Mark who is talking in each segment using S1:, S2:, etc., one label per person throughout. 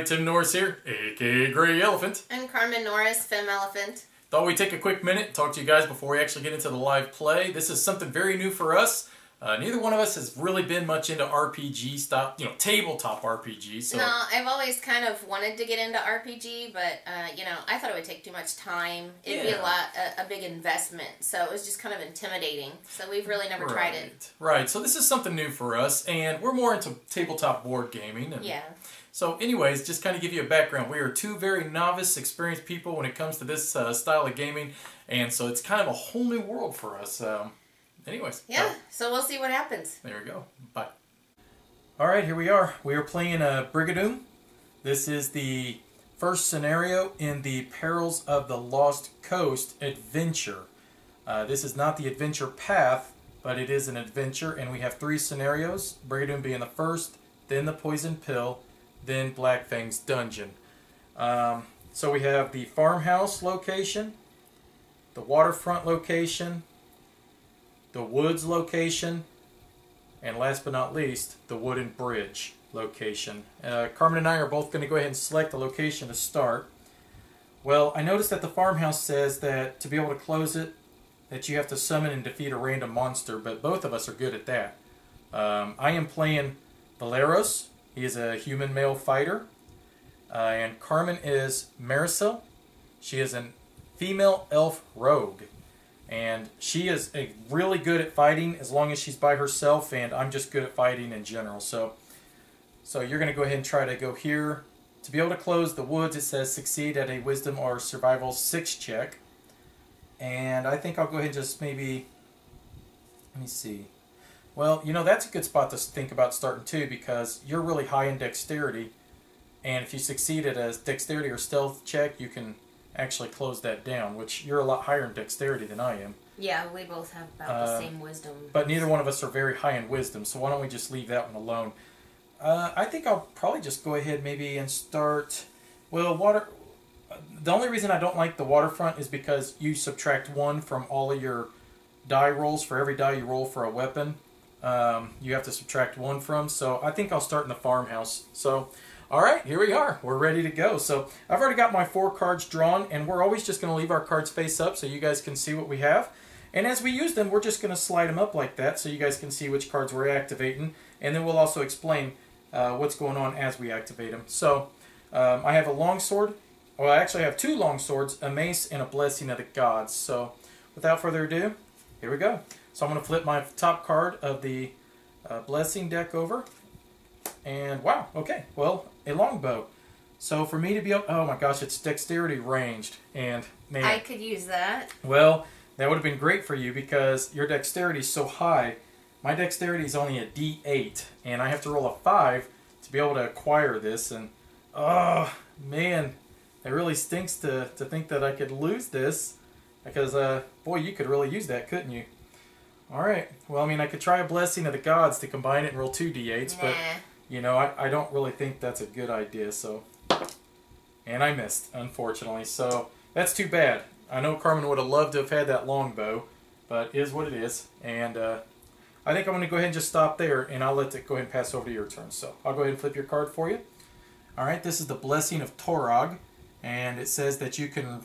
S1: everybody, Tim Norris here, aka GreyElephant.
S2: And Carmen Norris, FemElephant.
S1: Thought we'd take a quick minute and talk to you guys before we actually get into the live play. This is something very new for us. Neither one of us has really been much into RPG stuff, tabletop RPG. So.
S2: No, I've always kind of wanted to get into RPG, but, I thought it would take too much time. It'd be a big investment, so it was just kind of intimidating. So we've really never tried it.
S1: Right, so this is something new for us, and we're more into tabletop board gaming. And
S2: yeah.
S1: So anyways, just kind of give you a background. We are two very novice, experienced people when it comes to this style of gaming, and so it's kind of a whole new world for us. Anyways.
S2: Yeah, so we'll see what happens.
S1: There we go. Bye. Alright, here we are. We are playing Brigandoom. This is the first scenario in the Perils of the Lost Coast adventure. This is not the adventure path, but it is an adventure, and we have 3 scenarios. Brigandoom being the first, then the Poison Pill, then Black Fang's Dungeon. So we have the farmhouse location, the waterfront location, the woods location, and last but not least, the wooden bridge location. Carmen and I are both going to go ahead and select the location to start. Well, I noticed that the farmhouse says that to be able to close it, that you have to summon and defeat a random monster, but both of us are good at that. I am playing Valeros. He is a human male fighter. And Carmen is Marisol. She is a female elf rogue. And she is really good at fighting as long as she's by herself, and I'm just good at fighting in general. So you're going to go ahead and try to go here. To be able to close the woods, it says succeed at a wisdom or survival 6 check. And I think I'll go ahead and just maybe, let me see. Well, that's a good spot to think about starting too, because you're really high in dexterity. And if you succeed at a dexterity or stealth check, you can actually close that down, which you're a lot higher in dexterity than I am.
S2: Yeah, we both have about the same wisdom.
S1: But neither one of us are very high in wisdom, so why don't we just leave that one alone? I think I'll probably just go ahead maybe and start... Well, the only reason I don't like the waterfront is because you subtract 1 from all of your die rolls. For every die you roll for a weapon, you have to subtract 1 from, so I think I'll start in the farmhouse. So... Alright, here we are. We're ready to go. So I've already got my 4 cards drawn, and we're always just going to leave our cards face up so you guys can see what we have. And as we use them, we're just going to slide them up like that so you guys can see which cards we're activating. And then we'll also explain what's going on as we activate them. So I have a longsword. Well, I actually have 2 longswords, a mace, and a blessing of the gods. So without further ado, here we go. So I'm going to flip my top card of the blessing deck over. And wow, okay, well, a longbow. So for me to be able, oh my gosh, it's dexterity ranged, and man,
S2: I could use that.
S1: Well, that would have been great for you because your dexterity is so high. My dexterity is only a D8, and I have to roll a 5 to be able to acquire this. And oh man, it really stinks to think that I could lose this because boy, you could really use that, couldn't you? All right, well, I mean, I could try a blessing of the gods to combine it and roll 2 D8s, but. I don't really think that's a good idea, so... And I missed, unfortunately, so that's too bad. I know Carmen would have loved to have had that longbow, but it is what it is. And I think I'm going to go ahead and just stop there, and I'll let it go ahead and pass over to your turn. So I'll go ahead and flip your card for you. Alright, this is the Blessing of TORAG, and it says that you can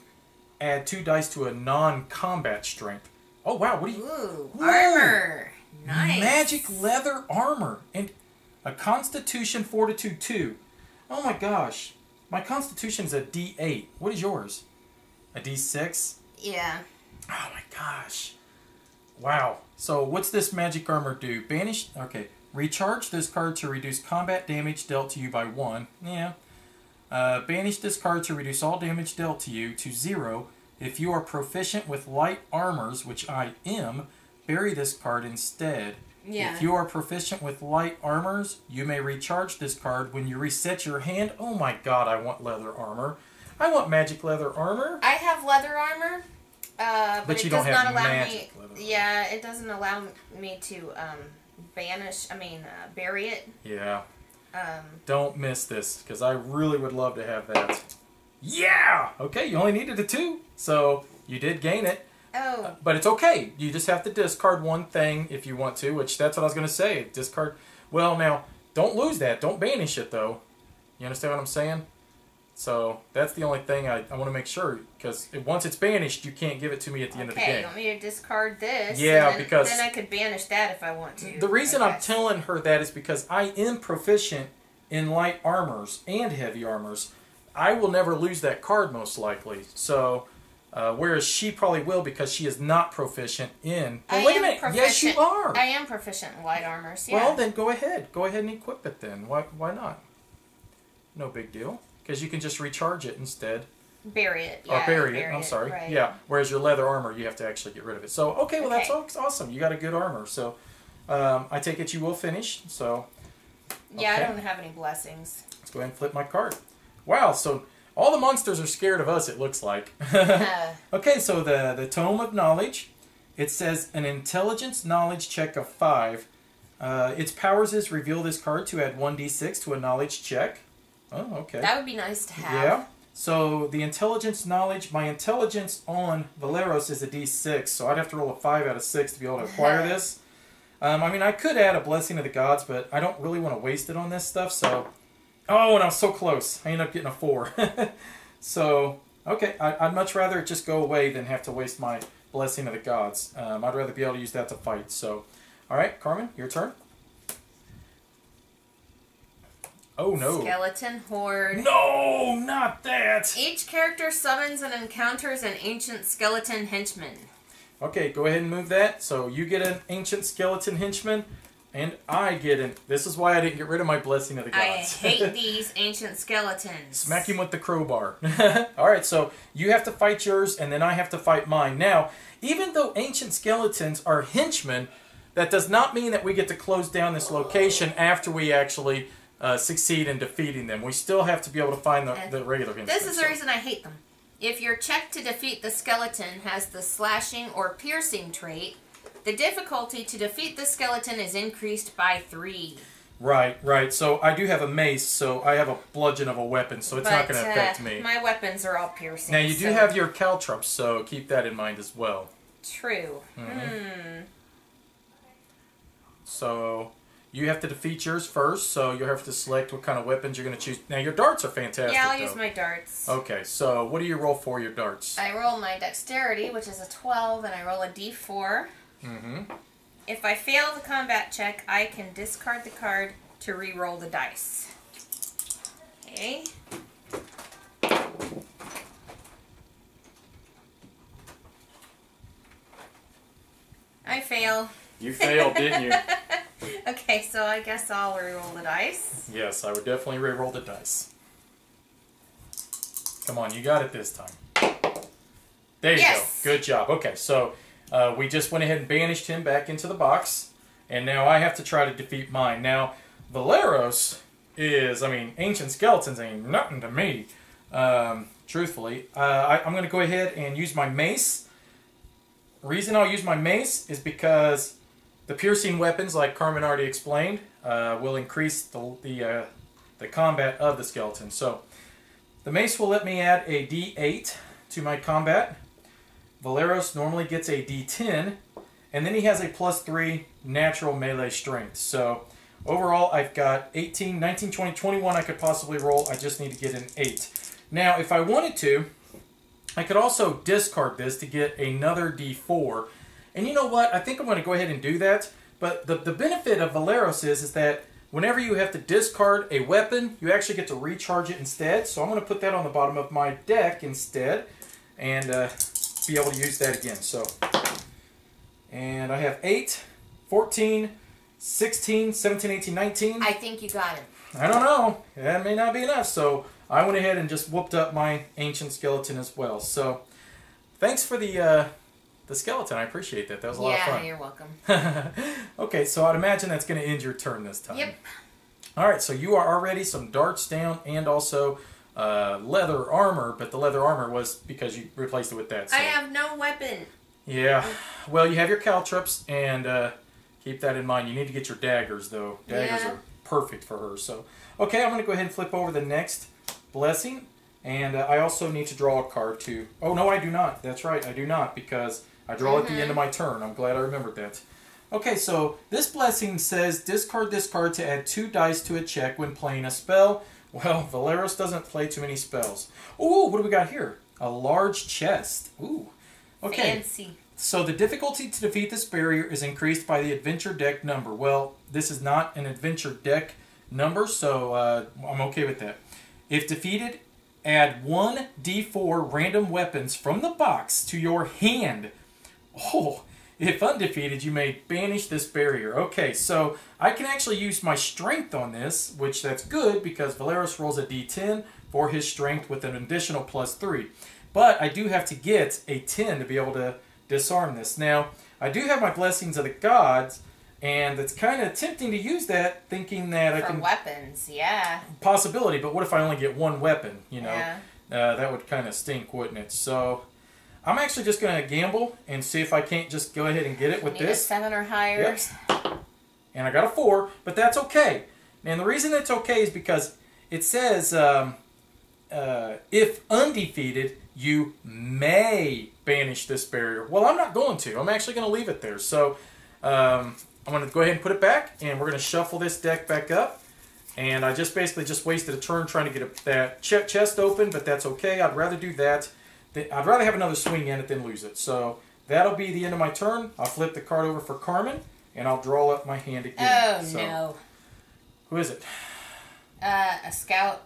S1: add 2 dice to a non-combat strength. Oh, wow, what do you...
S2: Ooh, armor! Nice!
S1: Magic leather armor! And... a Constitution Fortitude 2. Oh my gosh. My Constitution is a D8. What is yours? A D6?
S2: Yeah.
S1: Oh my gosh. Wow. So what's this magic armor do? Banish... Okay. Recharge this card to reduce combat damage dealt to you by 1. Yeah. Banish this card to reduce all damage dealt to you to 0. If you are proficient with light armors, which I am, bury this card instead.
S2: Yeah.
S1: If you are proficient with light armors, you may recharge this card when you reset your hand. Oh my god, I want leather armor. I want magic leather armor.
S2: I have leather armor, but
S1: you
S2: it
S1: don't
S2: does
S1: have
S2: not allow
S1: magic
S2: me.
S1: leather.
S2: Yeah, it doesn't allow me to bury it.
S1: Yeah. Don't miss this, because I really would love to have that. Yeah! Okay, you only needed a 2, so you did gain it.
S2: Oh.
S1: But it's okay. You just have to discard 1 thing if you want to, which that's what I was going to say. Discard. Well, now, don't lose that. Don't banish it, though. You understand what I'm saying? So that's the only thing I want to make sure, because once it's banished, you can't give it to me at the end of the game.
S2: Okay, you want me to discard this?
S1: Yeah,
S2: then,
S1: because...
S2: Then I could banish that if I want to.
S1: The reason I'm telling her that is because I am proficient in light armors and heavy armors. I will never lose that card, most likely. So, whereas she probably will, because she is not proficient in... Well, wait a minute. Yes, you are.
S2: I am proficient in light armors, yeah.
S1: Well, then go ahead. Go ahead and equip it then. Why not? No big deal. Because you can just recharge it instead.
S2: Bury it. Yeah,
S1: or bury it. I'm sorry.
S2: Right.
S1: Yeah. Whereas your leather armor, you have to actually get rid of it. So, okay, well, that's awesome. You got a good armor. So, I take it you will finish. So,
S2: yeah, I don't have any blessings.
S1: Let's go ahead and flip my card. Wow, so all the monsters are scared of us, it looks like. Okay, so the Tome of Knowledge. It says an intelligence knowledge check of 5. Its powers is reveal this card to add 1d6 to a knowledge check. Oh, okay.
S2: That would be nice to have.
S1: Yeah. So the intelligence knowledge, my intelligence on Valeros is a d6, so I'd have to roll a 5 out of 6 to be able to acquire this. I mean, I could add a Blessing of the Gods, but I don't really want to waste it on this stuff, so... Oh, and I was so close. I ended up getting a 4. So, okay, I'd much rather it just go away than have to waste my Blessing of the Gods. I'd rather be able to use that to fight, so... Alright, Carmen, your turn. Oh, no.
S2: Skeleton Horde.
S1: No, not that!
S2: Each character summons and encounters an ancient skeleton henchman.
S1: Okay, go ahead and move that. So you get an ancient skeleton henchman, and I get an... This is why I didn't get rid of my Blessing of the Gods.
S2: I hate these ancient skeletons.
S1: Smack him with the crowbar. Alright, so you have to fight yours, and then I have to fight mine. Now, even though ancient skeletons are henchmen, that does not mean that we get to close down this location after we actually... succeed in defeating them. We still have to be able to find the regular henchmen.
S2: This is the reason I hate them. If your check to defeat the skeleton has the slashing or piercing trait, the difficulty to defeat the skeleton is increased by 3.
S1: Right. So I do have a mace, so I have a bludgeon of a weapon, so it's not going to affect me.
S2: My weapons are all piercing.
S1: Now you do have your caltrops, so keep that in mind as well.
S2: True.
S1: So... You have to defeat yours first, so you'll have to select what kind of weapons you're going to choose. Now, your darts are fantastic,
S2: Yeah, I'll use my darts.
S1: Okay, so what do you roll for your darts?
S2: I roll my dexterity, which is a 12, and I roll a d4. If I fail the combat check, I can discard the card to re-roll the dice. Okay. I fail.
S1: You failed, didn't you?
S2: Okay, so I guess I'll re-roll the dice.
S1: Yes, I would definitely re-roll the dice. Come on, you got it this time. There you go. Good job. Okay, so we just went ahead and banished him back into the box, and now I have to try to defeat mine. Now, Valeros is, I mean, ancient skeletons ain't nothing to me, truthfully. I'm going to go ahead and use my mace. The reason I'll use my mace is because the piercing weapons, like Carmen already explained, will increase the combat of the skeleton. So, the mace will let me add a D8 to my combat. Valeros normally gets a D10, and then he has a +3 natural melee strength. So, overall, I've got 18, 19, 20, 21 I could possibly roll. I just need to get an 8. Now, if I wanted to, I could also discard this to get another D4. And you know what? I think I'm going to go ahead and do that. But the benefit of Valeros is that whenever you have to discard a weapon, you actually get to recharge it instead. So I'm going to put that on the bottom of my deck instead and be able to use that again. So, and I have 8, 14, 16, 17, 18, 19.
S2: I think you got it.
S1: I don't know. That may not be enough. So I went ahead and just whooped up my ancient skeleton as well. So thanks for the skeleton. I appreciate that. That was a lot of fun.
S2: Yeah, you're welcome.
S1: Okay, so I'd imagine that's going to end your turn this time.
S2: Yep.
S1: Alright, so you are already some darts down and also leather armor, but the leather armor was because you replaced it with that. So.
S2: I have no weapon.
S1: Yeah. Well, you have your caltrops, and keep that in mind. You need to get your daggers, though. Daggers are perfect for her. So, okay, I'm going to go ahead and flip over the next blessing. And I also need to draw a card too. Oh, no, I do not. That's right, I do not, because I draw at the end of my turn. I'm glad I remembered that. Okay, so this blessing says, discard this card to add 2 dice to a check when playing a spell. Well, Valeros doesn't play too many spells. Ooh, what do we got here? A large chest. Ooh. Okay.
S2: Fancy.
S1: So the difficulty to defeat this barrier is increased by the adventure deck number. Well, this is not an adventure deck number, so I'm okay with that. If defeated, add 1d4 random weapons from the box to your hand. Oh, if undefeated, you may banish this barrier. Okay, so I can actually use my strength on this, which that's good because Valeros rolls a d10 for his strength with an additional +3. But I do have to get a 10 to be able to disarm this. Now, I do have my Blessings of the Gods, and it's kind of tempting to use that, thinking that I can...
S2: weapons, yeah.
S1: Possibility, but what if I only get one weapon, you know?
S2: Yeah.
S1: That would kind of stink, wouldn't it? So, I'm actually just going to gamble and see if I can't just go ahead and get it with
S2: Need
S1: this.
S2: A 7 or higher.
S1: Yep. And I got a 4, but that's okay. And the reason it's okay is because it says, if undefeated, you may banish this barrier. Well, I'm not going to. I'm actually going to leave it there. So, I'm going to go ahead and put it back, and we're going to shuffle this deck back up. And I just basically just wasted a turn trying to get that chest open, but that's okay. I'd rather do that. I'd rather have another swing in it than lose it. So that'll be the end of my turn. I'll flip the card over for Carmen, and I'll draw up my hand again.
S2: Oh,
S1: so,
S2: no.
S1: Who is it?
S2: A scout.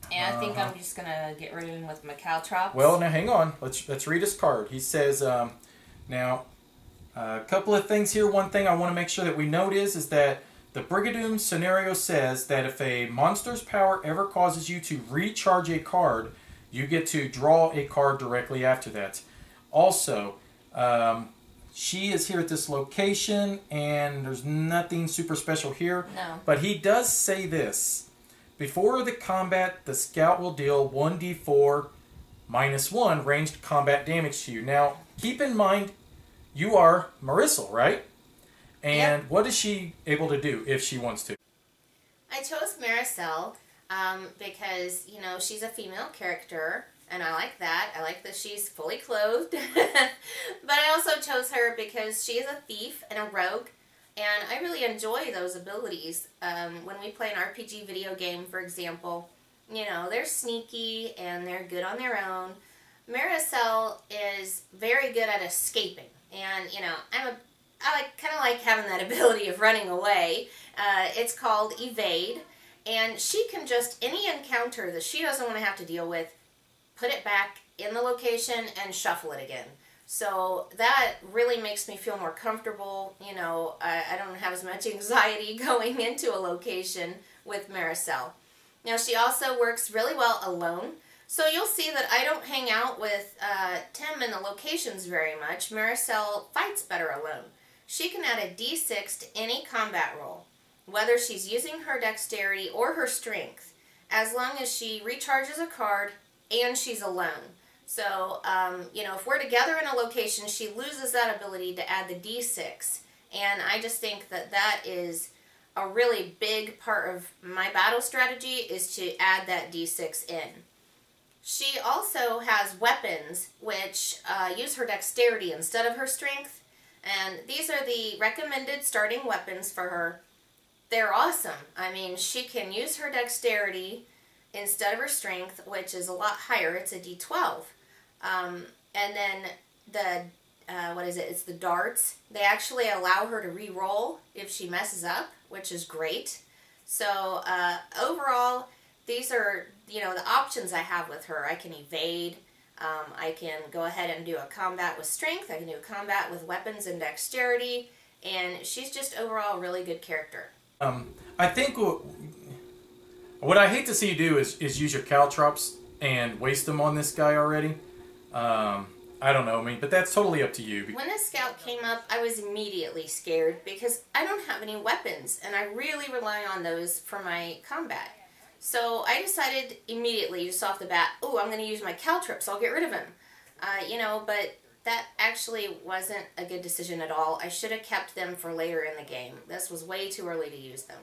S2: And I think I'm just going to get rid of him with my caltrops.
S1: Well, now hang on. Let's read his card. He says, now, a couple of things here. One thing I want to make sure that we note is that the Brigandoom scenario says that if a monster's power ever causes you to recharge a card, you get to draw a card directly after that. Also, she is here at this location, and there's nothing super special here.
S2: No.
S1: But he does say this. Before the combat, the scout will deal 1d4 -1 ranged combat damage to you. Now, keep in mind, you are Marisol, right? And
S2: yep.
S1: What is she able to do if she wants to?
S2: I chose Marisol because, you know, she's a female character, and I like that. I like that she's fully clothed. But I also chose her because she is a thief and a rogue, and I really enjoy those abilities. When we play an RPG video game, for example, you know, they're sneaky and they're good on their own. Marisol is very good at escaping, and, you know, I kind of like having that ability of running away. It's called evade, and she can just, any encounter that she doesn't want to have to deal with, put it back in the location and shuffle it again. So that really makes me feel more comfortable. You know, I don't have as much anxiety going into a location with Marisol. Now, she also works really well alone. So you'll see that I don't hang out with Tim in the locations very much. Marisol fights better alone. She can add a d6 to any combat roll, whether she's using her dexterity or her strength, as long as she recharges a card and she's alone. So, you know, if we're together in a location, she loses that ability to add the d6. And I just think that that is a really big part of my battle strategy, is to add that d6 in. She also has weapons which use her dexterity instead of her strength. And these are the recommended starting weapons for her. They're awesome. I mean, she can use her dexterity instead of her strength, which is a lot higher. It's a d12. And then the, what is it? It's the darts. They actually allow her to re-roll if she messes up, which is great. So, overall, these are, you know, the options I have with her. I can evade. I can go ahead and do a combat with strength. I can do a combat with weapons and dexterity. And she's just overall a really good character.
S1: I think what I hate to see you do is use your caltrops and waste them on this guy already. I don't know, I mean, but that's totally up to you.
S2: When the scout came up, I was immediately scared because I don't have any weapons, and I really rely on those for my combat. So I decided immediately, just off the bat, oh, I'm going to use my caltrops, I'll get rid of him. You know, but that actually wasn't a good decision at all. I should have kept them for later in the game. This was way too early to use them.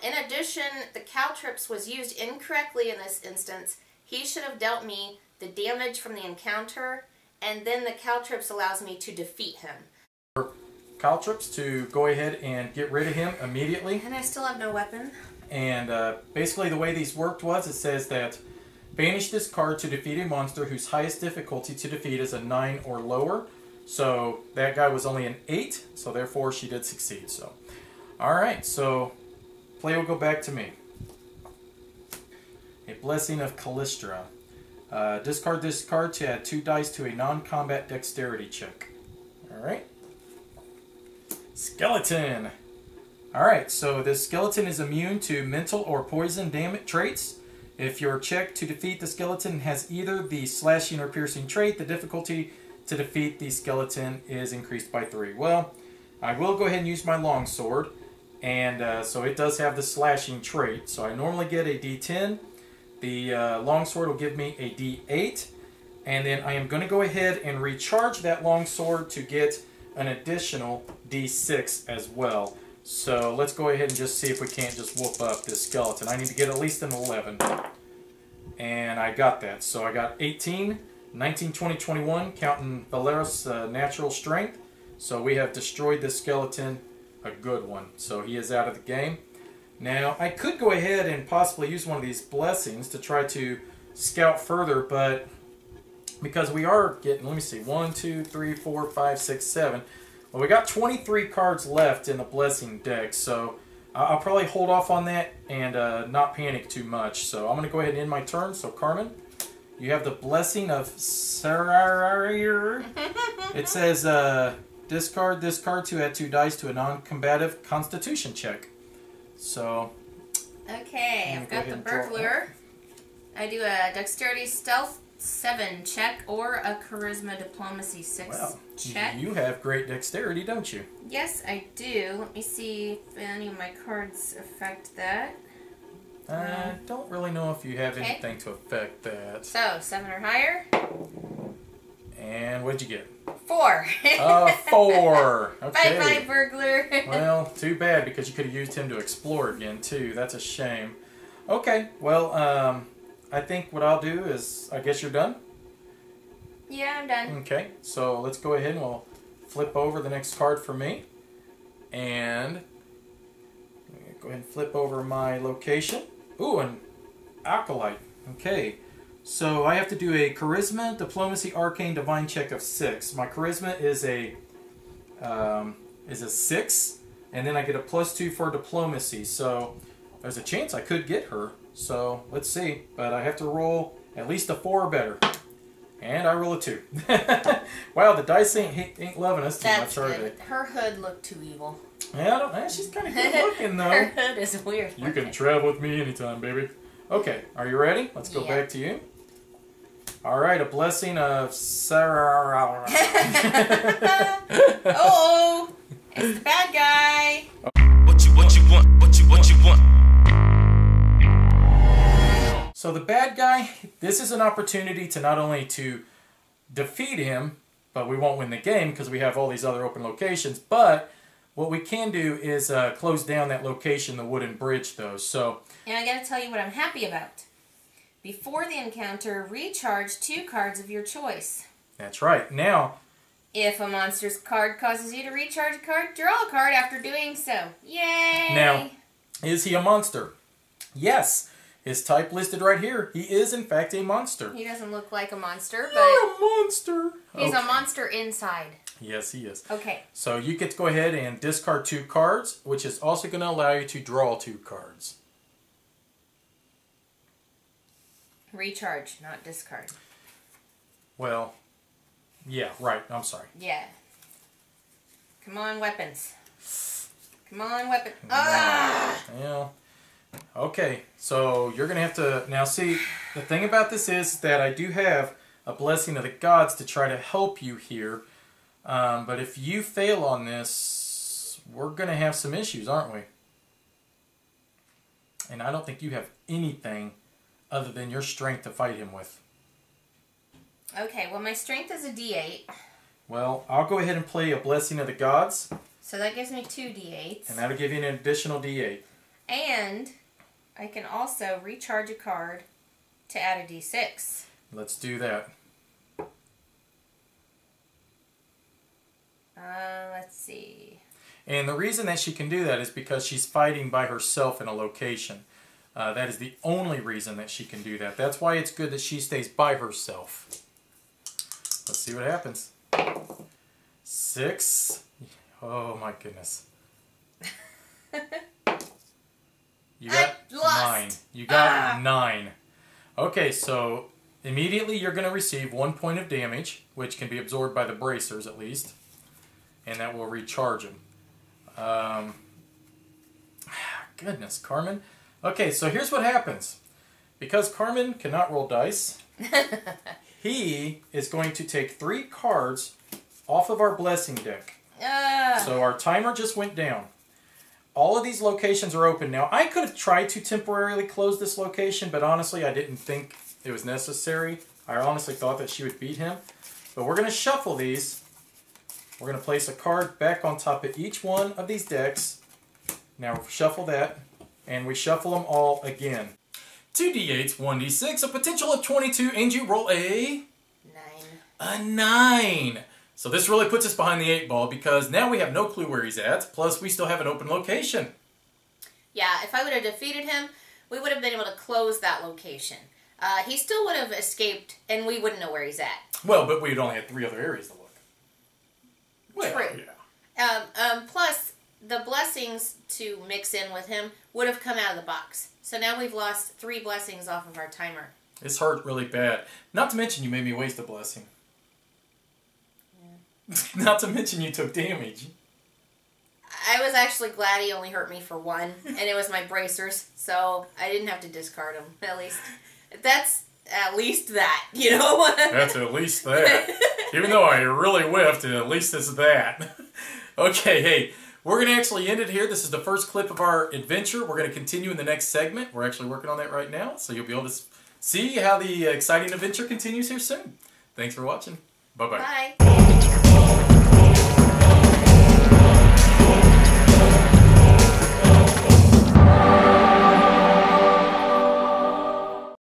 S2: In addition, the caltrops was used incorrectly in this instance. He should have dealt me the damage from the encounter, and then the caltrops allows me to defeat him.
S1: Caltrops to go ahead and get rid of him immediately.
S2: And I still have no weapon.
S1: And basically the way these worked was, it says that banish this card to defeat a monster whose highest difficulty to defeat is a 9 or lower. So that guy was only an 8, so therefore she did succeed. So, alright, so play will go back to me. A Blessing of CALISTRIA. Discard this card to add 2 dice to a non-combat dexterity check. Alright. Skeleton. Alright, so this skeleton is immune to mental or poison damage traits. If your check to defeat the skeleton has either the slashing or piercing trait, the difficulty to defeat the skeleton is increased by 3. Well, I will go ahead and use my longsword, and so it does have the slashing trait. So I normally get a D10. The longsword will give me a D8, and then I am going to go ahead and recharge that longsword to get an additional D6 as well. So let's go ahead and just see if we can't just whoop up this skeleton. I need to get at least an 11. And I got that. So I got 18, 19, 20, 21, counting Valeris' natural strength. So we have destroyed this skeleton, a good one. So he is out of the game. Now, I could go ahead and possibly use one of these blessings to try to scout further, but because we are getting, let me see, 1, 2, 3, 4, 5, 6, 7. Well, we got 23 cards left in the blessing deck, so I'll probably hold off on that and not panic too much. So I'm going to go ahead and end my turn. So Carmen, you have the Blessing of SARENRAE. It says discard this card to add 2 dice to a non-combative Constitution check. So
S2: okay, I've got the burglar. I do a dexterity stealth 7 check or a charisma diplomacy 6 check.
S1: You have great dexterity, don't you?
S2: Yes, I do. Let me see if any of my cards affect that.
S1: I don't really know if you have anything to affect that.
S2: So, 7 or higher.
S1: And what'd you get?
S2: 4.
S1: 4. Okay.
S2: Bye-bye, burglar.
S1: Well, too bad, because you could have used him to explore again, too. That's a shame. Okay, well, I think what I'll do is, I guess you're done?
S2: Yeah, I'm done.
S1: Okay, so let's go ahead and we'll flip over the next card for me. And go ahead and flip over my location. Ooh, an Acolyte. Okay, so I have to do a Charisma, Diplomacy, Arcane, Divine check of 6. My Charisma is a 6, and then I get a +2 for Diplomacy. So there's a chance I could get her. So let's see, but I have to roll at least a 4 or better. And I roll a 2. Wow, the dice ain't loving us too much, are they?
S2: Her hood looked too evil.
S1: Yeah, she's kind of good looking, though.
S2: Her hood is weird.
S1: You can travel with me anytime, baby. Okay, are you ready? Let's go back to you. All right, a Blessing of SARENRAE.
S2: Oh, it's the bad guy.
S3: What you want?
S1: So the bad guy, this is an opportunity to not only to defeat him, but we won't win the game because we have all these other open locations, but what we can do is close down that location, the wooden bridge, though. So,
S2: and I gotta tell you what I'm happy about. Before the encounter, recharge 2 cards of your choice.
S1: That's right. Now,
S2: if a monster's card causes you to recharge a card, draw a card after doing so. Yay!
S1: Now, is he a monster? Yes. His type listed right here. He is, in fact, a monster.
S2: He doesn't look like a monster, but...
S1: You're a monster!
S2: He's a monster inside.
S1: Yes, he is.
S2: Okay.
S1: So you get to go ahead and discard 2 cards, which is also going to allow you to draw 2 cards.
S2: Recharge, not discard.
S1: Well, yeah, right. I'm sorry.
S2: Yeah. Come on, weapons. Come on, weapon. Ah!
S1: Well, okay. So you're going to have to... Now, see, the thing about this is that I do have a Blessing of the Gods to try to help you here. But if you fail on this, we're going to have some issues, aren't we? And I don't think you have anything other than your strength to fight him with.
S2: Okay, well, my strength is a D8.
S1: Well, I'll go ahead and play a Blessing of the Gods.
S2: So that gives me 2 D8s.
S1: And that'll give you an additional D8.
S2: And I can also recharge a card to add a D6.
S1: Let's do that.
S2: Let's see.
S1: And the reason that she can do that is because she's fighting by herself in a location. That is the only reason that she can do that. That's why it's good that she stays by herself. Let's see what happens. 6. Oh my goodness. You got 9. You got 9. Okay, so immediately you're going to receive 1 point of damage, which can be absorbed by the bracers at least. And that will recharge him. Goodness, Carmen. Okay, so here's what happens. Because Carmen cannot roll dice, he is going to take 3 cards off of our blessing deck. So our timer just went down. All of these locations are open now. I could have tried to temporarily close this location, but honestly I didn't think it was necessary. I honestly thought that she would beat him. But we're going to shuffle these. We're going to place a card back on top of each one of these decks. Now we shuffle that, and we shuffle them all again. 2d8s, 1d6, a potential of 22, and you roll a...
S2: 9.
S1: A 9. So this really puts us behind the 8 ball, because now we have no clue where he's at, plus we still have an open location.
S2: Yeah, if I would have defeated him, we would have been able to close that location. He still would have escaped, and we wouldn't know where he's at.
S1: Well, but we'd only had 3 other areas to look. Well,
S2: True.
S1: Yeah.
S2: Plus, the blessings to mix in with him would have come out of the box. So now we've lost 3 blessings off of our timer.
S1: This hurt really bad. Not to mention you made me waste a blessing. Yeah. Not to mention you took damage.
S2: I was actually glad he only hurt me for 1, and it was my bracers, so I didn't have to discard him, at least. That's at least that, you know?
S1: That's at least that. Even though I really whiffed, at least it's that. Okay, hey, we're going to actually end it here. This is the first clip of our adventure. We're going to continue in the next segment. We're actually working on that right now, so you'll be able to see how the exciting adventure continues here soon. Thanks for watching. Bye-bye.
S2: Bye.